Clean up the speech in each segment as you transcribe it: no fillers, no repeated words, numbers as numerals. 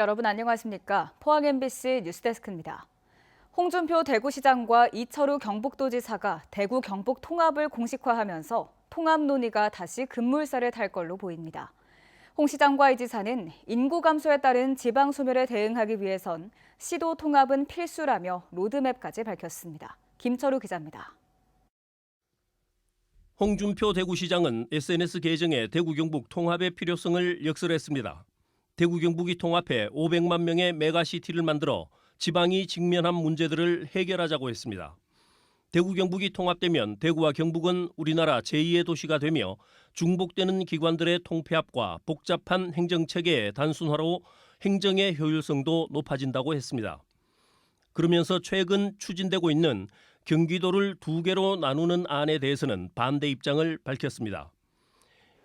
여러분 안녕하십니까? 포항 MBC 뉴스데스크입니다. 홍준표 대구시장과 이철우 경북도지사가 대구 경북 통합을 공식화하면서 통합 논의가 다시 급물살을 탈 걸로 보입니다. 홍 시장과 이 지사는 인구 감소에 따른 지방 소멸에 대응하기 위해선 시도 통합은 필수라며 로드맵까지 밝혔습니다. 김철우 기자입니다. 홍준표 대구시장은 SNS 계정에 대구 경북 통합의 필요성을 역설했습니다. 대구 경북이 통합해 500만 명의 메가시티를 만들어 지방이 직면한 문제들을 해결하자고 했습니다. 대구 경북이 통합되면 대구와 경북은 우리나라 제2의 도시가 되며 중복되는 기관들의 통폐합과 복잡한 행정체계의 단순화로 행정의 효율성도 높아진다고 했습니다. 그러면서 최근 추진되고 있는 경기도를 2개로 나누는 안에 대해서는 반대 입장을 밝혔습니다.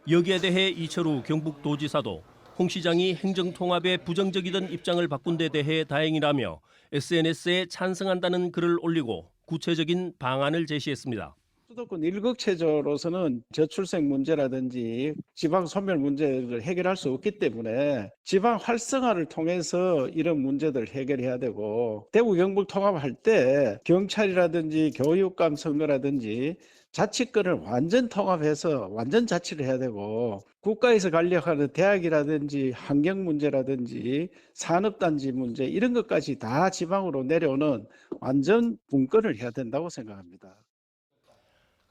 여기에 대해 이철우 경북도지사도 홍 시장이 행정통합에 부정적이던 입장을 바꾼 데 대해 다행이라며 SNS에 찬성한다는 글을 올리고 구체적인 방안을 제시했습니다. 수도권 일극체조로서는 저출생 문제라든지 지방 소멸 문제를 해결할 수 없기 때문에 지방 활성화를 통해서 이런 문제들을 해결해야 되고, 대구 경북 통합할 때 경찰이라든지 교육감 선거라든지 자치권을 완전 통합해서 완전 자치를 해야 되고, 국가에서 관리하는 대학이라든지 환경 문제라든지 산업단지 문제 이런 것까지 다 지방으로 내려오는 완전 분권을 해야 된다고 생각합니다.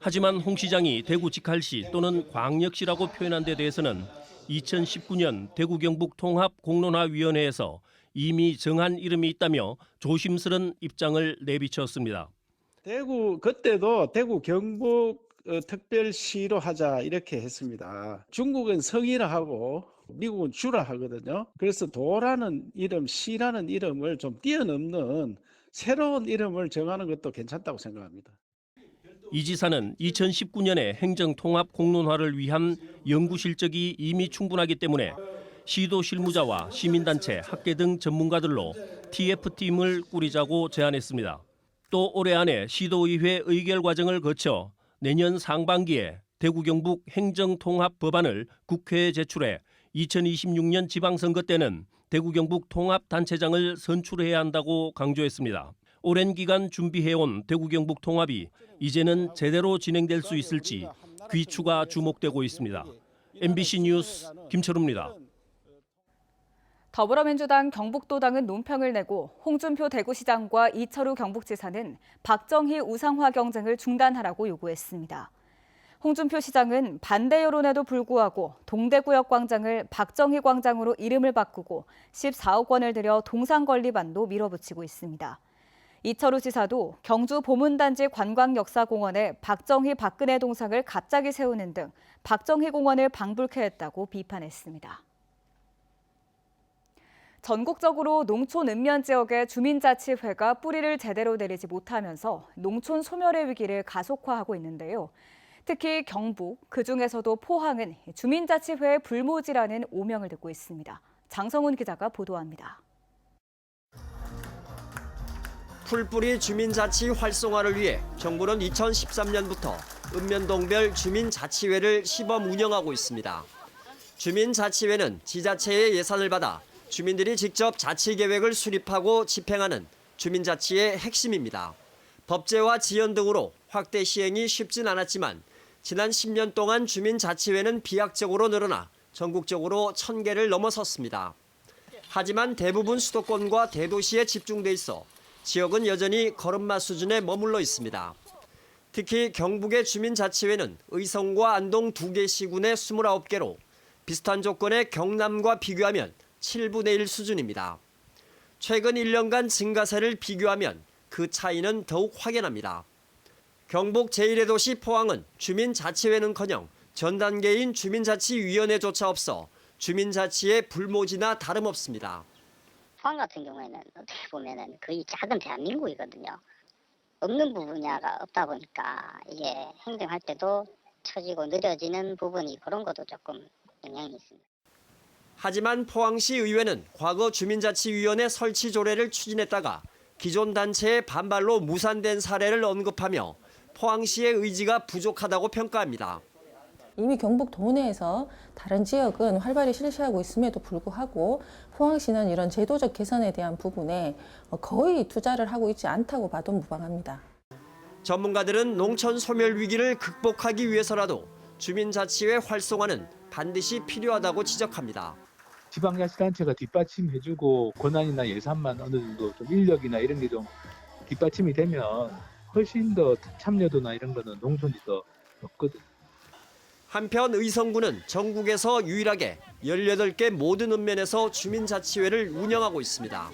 하지만 홍 시장이 대구 직할시 또는 광역시라고 표현한 데 대해서는 2019년 대구 경북 통합 공론화위원회에서 이미 정한 이름이 있다며 조심스런 입장을 내비쳤습니다. 그때도 대구 경북 특별시로 하자 이렇게 했습니다. 중국은 성이라 하고 미국은 주라 하거든요. 그래서 도라는 이름, 시라는 이름을 좀 뛰어넘는 새로운 이름을 정하는 것도 괜찮다고 생각합니다. 이 지사는 2019년에 행정통합 공론화를 위한 연구 실적이 이미 충분하기 때문에 시도 실무자와 시민단체, 학계 등 전문가들로 TF팀을 꾸리자고 제안했습니다. 또 올해 안에 시도의회 의결 과정을 거쳐 내년 상반기에 대구 경북 행정통합 법안을 국회에 제출해 2026년 지방선거 때는 대구 경북 통합단체장을 선출해야 한다고 강조했습니다. 오랜 기간 준비해온 대구 경북 통합이 이제는 제대로 진행될 수 있을지 귀추가 주목되고 있습니다. MBC 뉴스 김철우입니다. 더불어민주당 경북도당은 논평을 내고 홍준표 대구시장과 이철우 경북지사는 박정희 우상화 경쟁을 중단하라고 요구했습니다. 홍준표 시장은 반대 여론에도 불구하고 동대구역 광장을 박정희 광장으로 이름을 바꾸고 14억 원을 들여 동상 건립안도 밀어붙이고 있습니다. 이철우 지사도 경주 보문단지 관광역사공원에 박정희 박근혜 동상을 갑자기 세우는 등 박정희 공원을 방불케 했다고 비판했습니다. 전국적으로 농촌 읍면 지역의 주민자치회가 뿌리를 제대로 내리지 못하면서 농촌 소멸의 위기를 가속화하고 있는데요. 특히 경북, 그중에서도 포항은 주민자치회의 불모지라는 오명을 듣고 있습니다. 장성훈 기자가 보도합니다. 풀뿌리 주민자치 활성화를 위해 정부는 2013년부터 읍면동별 주민자치회를 시범 운영하고 있습니다. 주민자치회는 지자체의 예산을 받아 주민들이 직접 자치계획을 수립하고 집행하는 주민자치의 핵심입니다. 법제와 지연 등으로 확대 시행이 쉽진 않았지만 지난 10년 동안 주민자치회는 비약적으로 늘어나 전국적으로 1000개를 넘어섰습니다. 하지만 대부분 수도권과 대도시에 집중돼 있어 지역은 여전히 걸음마 수준에 머물러 있습니다. 특히 경북의 주민자치회는 의성과 안동 2개 시군의 29개로 비슷한 조건의 경남과 비교하면 7분의 1 수준입니다. 최근 1년간 증가세를 비교하면 그 차이는 더욱 확연합니다. 경북 제1의 도시 포항은 주민자치회는커녕 전 단계인 주민자치위원회조차 없어 주민자치의 불모지나 다름없습니다. 포항 같은 경우에는 어떻게 보면은 거의 작은 대한민국이거든요. 없는 분야가 없다 보니까 이게 행정할 때도 처지고 느려지는 부분이 그런 것도 조금 영향이 있습니다. 하지만 포항시 의회는 과거 주민자치위원회 설치 조례를 추진했다가 기존 단체의 반발로 무산된 사례를 언급하며 포항시의 의지가 부족하다고 평가합니다. 이미 경북 도내에서 다른 지역은 활발히 실시하고 있음에도 불구하고 포항시는 이런 제도적 개선에 대한 부분에 거의 투자를 하고 있지 않다고 봐도 무방합니다. 전문가들은 농촌 소멸 위기를 극복하기 위해서라도 주민자치회 활성화는 반드시 필요하다고 지적합니다. 지방자치단체가 뒷받침해주고 권한이나 예산만 어느 정도 좀 인력이나 이런 게 좀 뒷받침이 되면 훨씬 더 참여도나 이런 거는 농촌이 더 높거든요. 한편 의성군은 전국에서 유일하게 18개 모든 읍면에서 주민자치회를 운영하고 있습니다.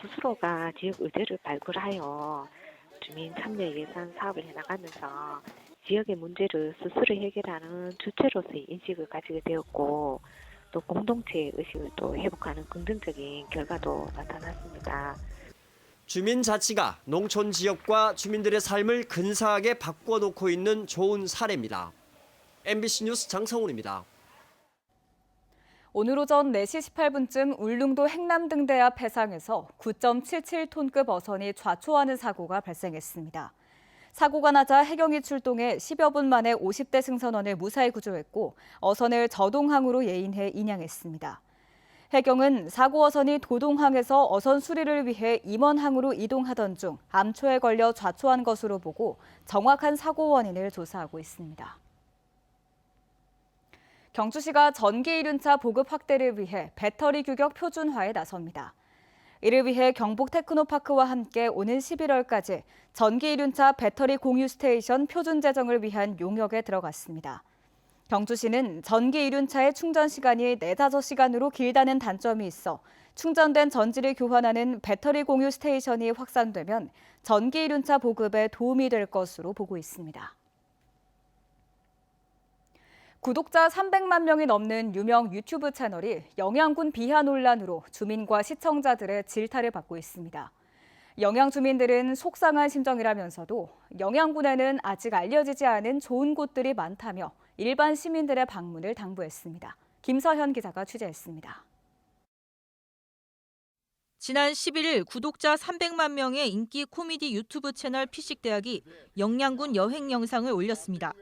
스스로가 지역 의제를 발굴하여 주민 참여 예산 사업을 해나가면서 지역의 문제를 스스로 해결하는 주체로서의 인식을 가지게 되었고 또 공동체의 의식을 또 회복하는 긍정적인 결과도 나타났습니다. 주민자치가 농촌 지역과 주민들의 삶을 근사하게 바꿔놓고 있는 좋은 사례입니다. MBC 뉴스 장성훈입니다. 오늘 오전 4시 18분쯤 울릉도 행남등대 앞 해상에서 9.77톤급 어선이 좌초하는 사고가 발생했습니다. 사고가 나자 해경이 출동해 10여 분 만에 50대 승선원을 무사히 구조했고 어선을 저동항으로 예인해 인양했습니다. 해경은 사고 어선이 도동항에서 어선 수리를 위해 임원항으로 이동하던 중 암초에 걸려 좌초한 것으로 보고 정확한 사고 원인을 조사하고 있습니다. 경주시가 전기 이륜차 보급 확대를 위해 배터리 규격 표준화에 나섭니다. 이를 위해 경북 테크노파크와 함께 오는 11월까지 전기 이륜차 배터리 공유 스테이션 표준 제정을 위한 용역에 들어갔습니다. 경주시는 전기 이륜차의 충전 시간이 4-5시간으로 길다는 단점이 있어 충전된 전지를 교환하는 배터리 공유 스테이션이 확산되면 전기 이륜차 보급에 도움이 될 것으로 보고 있습니다. 구독자 300만 명이 넘는 유명 유튜브 채널이 영양군 비하 논란으로 주민과 시청자들의 질타를 받고 있습니다. 영양 주민들은 속상한 심정이라면서도 영양군에는 아직 알려지지 않은 좋은 곳들이 많다며 일반 시민들의 방문을 당부했습니다. 김서현 기자가 취재했습니다. 지난 11일 구독자 300만 명의 인기 코미디 유튜브 채널 피식대학이 영양군 여행 영상을 올렸습니다.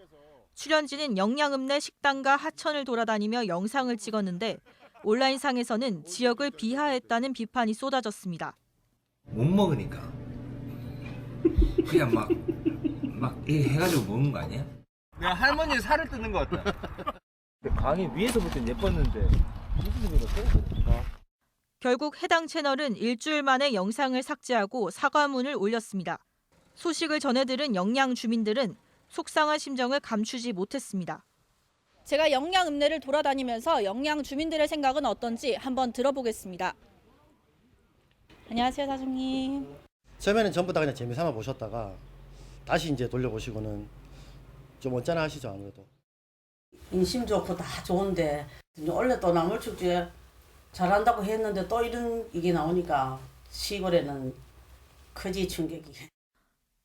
출연진은 영양읍 내 식당과 하천을 돌아다니며 영상을 찍었는데 온라인상에서는 지역을 비하했다는 비판이 쏟아졌습니다. 못 먹으니까 그냥 막 해가지고 먹는 거 아니야? 내가 할머니 살을 뜯는 것 같다. 강이 위에서 볼 땐 예뻤는데 무슨 일이 있었어? 결국 해당 채널은 일주일 만에 영상을 삭제하고 사과문을 올렸습니다. 소식을 전해들은 영양 주민들은 속상한 심정을 감추지 못했습니다. 제가 영양 읍내를 돌아다니면서 영양 주민들의 생각은 어떤지 한번 들어보겠습니다. 안녕하세요, 사장님. 처음에는 전부 다 그냥 재미삼아 보셨다가 다시 이제 돌려보시고는 좀 언짢아 하시죠, 아무래도. 인심 좋고 다 좋은데 원래 또 나물축제 잘한다고 했는데 또 이런 이게 나오니까 시골에는 크지 충격이.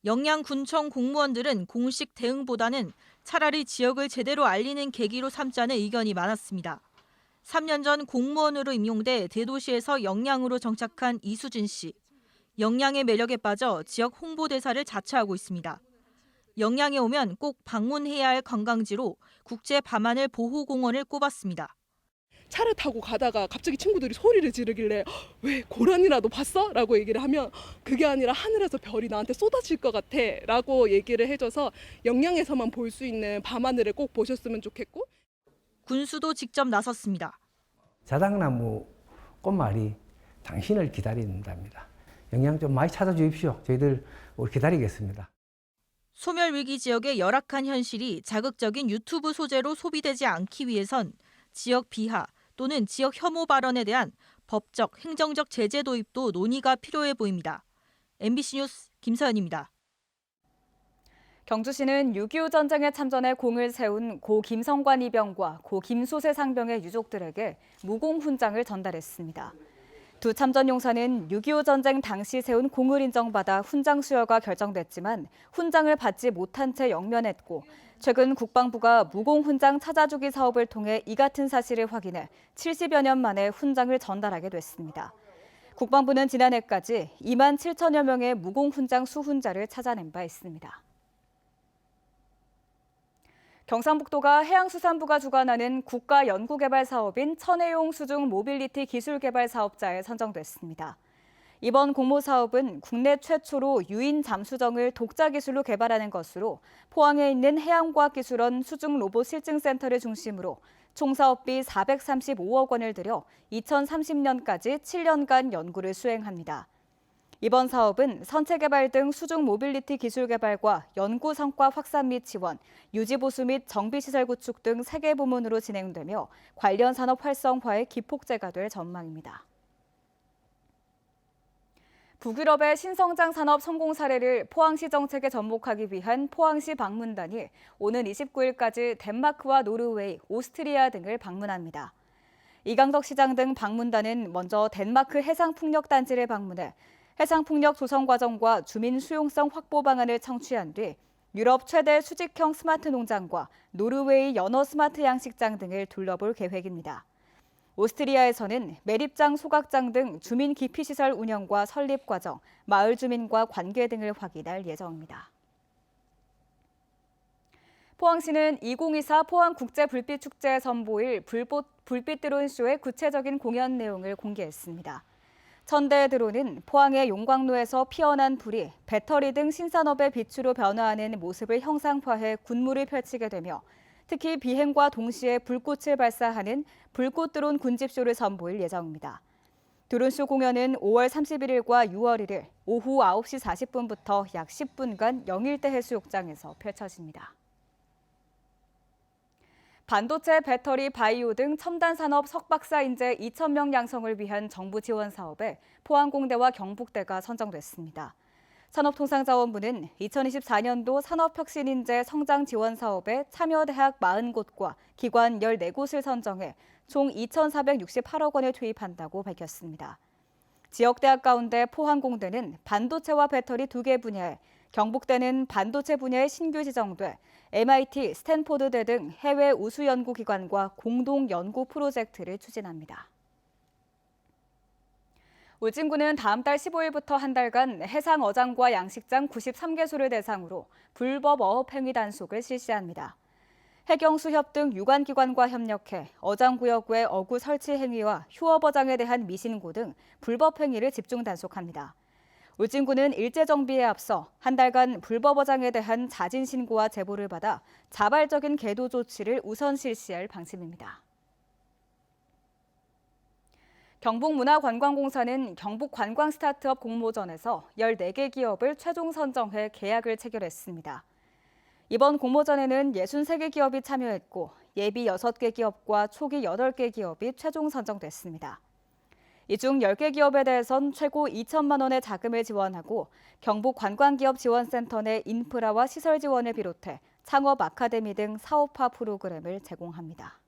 영양군청 공무원들은 공식 대응보다는 차라리 지역을 제대로 알리는 계기로 삼자는 의견이 많았습니다. 3년 전 공무원으로 임용돼 대도시에서 영양으로 정착한 이수진 씨. 영양의 매력에 빠져 지역 홍보대사를 자처하고 있습니다. 영양에 오면 꼭 방문해야 할 관광지로 국제 밤하늘 보호공원을 꼽았습니다. 차를 타고 가다가 갑자기 친구들이 소리를 지르길래 왜 고란이라도 봤어? 라고 얘기를 하면 그게 아니라 하늘에서 별이 나한테 쏟아질 것 같아 라고 얘기를 해줘서 영양에서만 볼 수 있는 밤하늘을 꼭 보셨으면 좋겠고. 군수도 직접 나섰습니다. 자당나무 꽃말이 당신을 기다린답니다. 영양 좀 많이 찾아주십시오. 저희들 기다리겠습니다. 소멸위기 지역의 열악한 현실이 자극적인 유튜브 소재로 소비되지 않기 위해선 지역 비하 또는 지역 혐오 발언에 대한 법적, 행정적 제재 도입도 논의가 필요해 보입니다. MBC 뉴스 김서연입니다. 경주시는 6.25 전쟁에 참전해 공을 세운 고 김성관 이병과 고 김소세 상병의 유족들에게 무공훈장을 전달했습니다. 두 참전 용사는 6.25 전쟁 당시 세운 공을 인정받아 훈장 수여가 결정됐지만 훈장을 받지 못한 채 영면했고 최근 국방부가 무공훈장 찾아주기 사업을 통해 이 같은 사실을 확인해 70여 년 만에 훈장을 전달하게 됐습니다. 국방부는 지난해까지 2만 7천여 명의 무공훈장 수훈자를 찾아낸 바 있습니다. 경상북도가 해양수산부가 주관하는 국가연구개발 사업인 천혜용 수중 모빌리티 기술개발 사업자에 선정됐습니다. 이번 공모 사업은 국내 최초로 유인 잠수정을 독자 기술로 개발하는 것으로 포항에 있는 해양과학기술원 수중 로봇 실증센터를 중심으로 총 사업비 435억 원을 들여 2030년까지 7년간 연구를 수행합니다. 이번 사업은 선체 개발 등 수중 모빌리티 기술 개발과 연구 성과 확산 및 지원, 유지 보수 및 정비 시설 구축 등 3개 부문으로 진행되며 관련 산업 활성화에 기폭제가 될 전망입니다. 북유럽의 신성장 산업 성공 사례를 포항시 정책에 접목하기 위한 포항시 방문단이 오는 29일까지 덴마크와 노르웨이, 오스트리아 등을 방문합니다. 이강덕 시장 등 방문단은 먼저 덴마크 해상풍력단지를 방문해 해상풍력 조성 과정과 주민 수용성 확보 방안을 청취한 뒤 유럽 최대 수직형 스마트 농장과 노르웨이 연어 스마트 양식장 등을 둘러볼 계획입니다. 오스트리아에서는 매립장, 소각장 등 주민 기피시설 운영과 설립 과정, 마을 주민과 관계 등을 확인할 예정입니다. 포항시는 2024 포항국제불빛축제 선보일 불빛 드론쇼의 구체적인 공연 내용을 공개했습니다. 1000대의 드론은 포항의 용광로에서 피어난 불이 배터리 등 신산업의 빛으로 변화하는 모습을 형상화해 군무를 펼치게 되며 특히 비행과 동시에 불꽃을 발사하는 불꽃 드론 군집쇼를 선보일 예정입니다. 드론쇼 공연은 5월 31일과 6월 1일 오후 9시 40분부터 약 10분간 영일대 해수욕장에서 펼쳐집니다. 반도체, 배터리, 바이오 등 첨단 산업 석박사 인재 2,000명 양성을 위한 정부 지원 사업에 포항공대와 경북대가 선정됐습니다. 산업통상자원부는 2024년도 산업혁신인재 성장 지원 사업에 참여대학 40곳과 기관 14곳을 선정해 총 2,468억 원을 투입한다고 밝혔습니다. 지역대학 가운데 포항공대는 반도체와 배터리 2개 분야에, 경북대는 반도체 분야에 신규 지정돼 MIT, 스탠포드대 등 해외 우수 연구기관과 공동 연구 프로젝트를 추진합니다. 울진군은 다음 달 15일부터 한 달간 해상 어장과 양식장 93개소를 대상으로 불법 어업 행위 단속을 실시합니다. 해경수협 등 유관기관과 협력해 어장구역 외 어구 설치 행위와 휴업 어장에 대한 미신고 등 불법 행위를 집중 단속합니다. 울진군은 일제정비에 앞서 한 달간 불법 어장에 대한 자진 신고와 제보를 받아 자발적인 계도 조치를 우선 실시할 방침입니다. 경북문화관광공사는 경북관광 스타트업 공모전에서 14개 기업을 최종 선정해 계약을 체결했습니다. 이번 공모전에는 63개 기업이 참여했고 예비 6개 기업과 초기 8개 기업이 최종 선정됐습니다. 이 중 10개 기업에 대해선 최고 2천만 원의 자금을 지원하고 경북관광기업지원센터 내 인프라와 시설 지원을 비롯해 창업 아카데미 등 사업화 프로그램을 제공합니다.